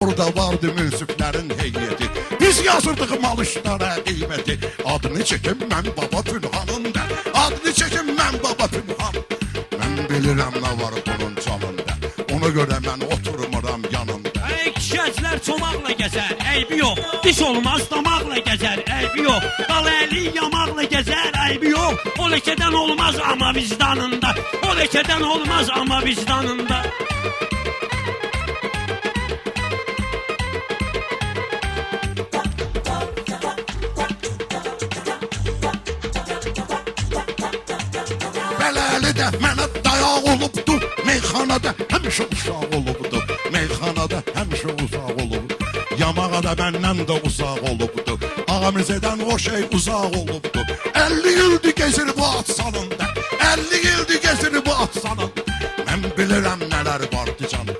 Orada vardı münsiflərin heyyəti. Biz yazırdıq malışlara qiyməti. Adını çəkim mən baba Pünhanın da. Adını çəkim mən baba Pünhan. Mən bilirəm nə var bunun canında. Ona görə mən oturmuram yanında. Kişəclər çomaqla gəzər, əybi yox. Diş olmaz damaqla gəzər, əybi yox. Dal əli yamaqla gəzər, əybi yox. O ləkədən olmaz amma vicdanında. O ləkədən olmaz amma vicdanında. Beləli də mənə dayaq olubdu. Meyxanada həmişə uşaq olubdu. Meyxanada həmişə uzaq olubdu. Yamağa da məndən də uzaq olubdu. Ağamizədən o şey uzaq olubdu. 50 ildir gezir bu at salında. 50 ildir gezir bu at salında. Mən bilirəm nələr vardı canım.